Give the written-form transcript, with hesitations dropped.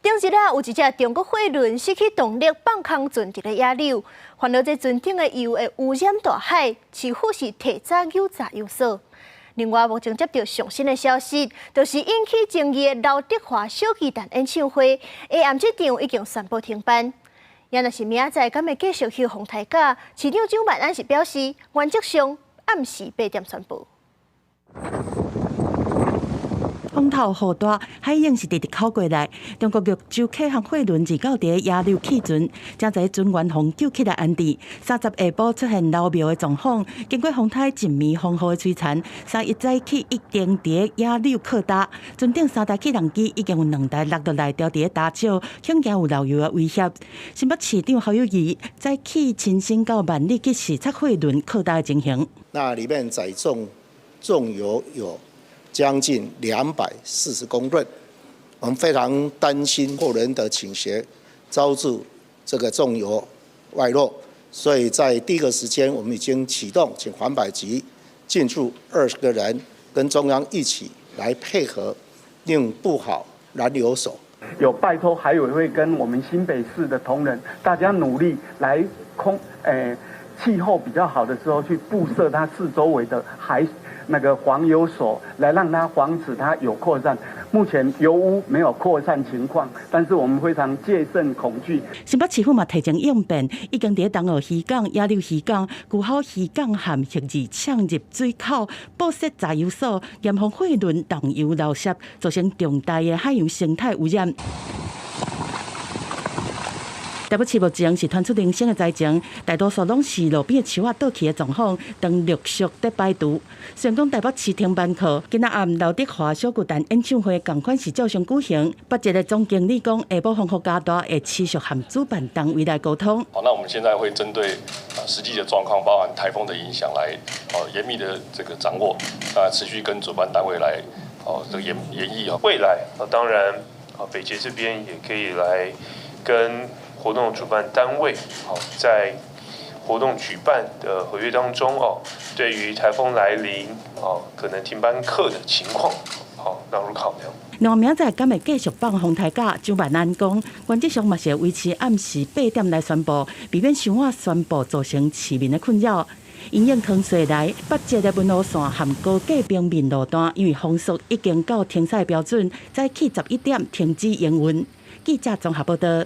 顶日有一只中国货轮失去动力放空船伫咧野柳，烦恼这船顶的油会污染大海，市府是提早油查油锁。另外，目前接到上新的消息，就是引起争议的刘德华小巨蛋演唱会，下暗这场已经宣布停办。也若是明仔载敢会继续去红台架，市长蒋万安是表示，原则上暗时8点宣布。风头好大，海涌是直直靠过来。中国玉州客航货轮29日野柳起船，正在船员洪救起来安置。30下晡出现漏庙的状况，经过风台静谧风雨的摧残，3一早起一定伫野柳靠搭。船顶3台起重机已经有2台落落来，吊伫打礁，恐惊有漏油的威胁。新北市长侯友宜早起亲身到万里去视察货轮靠搭的情形。那里面载重油有将近240公吨，我们非常担心货轮的倾斜遭致这个重油外漏，所以在第一个时间，我们已经启动，请环保局进驻20个人，跟中央一起来配合，令布好燃油手。有拜托海委会跟我们新北市的同仁，大家努力来气候比较好的时候去布设它四周围的黄油所，来让它防止它有扩散。目前油污没有扩散情况，但是我们非常戒慎恐惧。新北市府嘛提前应变，已经伫东澳渔港、野柳渔港、古好渔港含昔日呛入水口，布设查油所，严防货轮动油漏泄，造成重大的海洋生态污染。台北市目前是传出零星的灾情，大多数拢是路边的树仔倒去的状况，当陆续在排除。虽然讲台北市停办课，今仔暗刘德华小巨蛋演唱会同款是照常举行。北捷的总经理讲，下晡风雨加大，会持续和主办单位来沟通。好，那我们现在会针对实际的状况，包含台风的影响来严密的这个掌握，持续跟主办单位来这个研议啊。未来当然北捷这边也可以来跟活动主办单位在活动举办的合约当中对于台风来临可能停班课的情况纳入考量。另外，明仔载敢会继续放红台架？蒋万安讲，原则上嘛是维持暗时8点来宣布，避免伤晚宣布造成市民的困扰。因应汤水来，北捷的文湖线和高架平面路段，因为风速已经到停驶标准，早起11点停止营运。记者综合报道。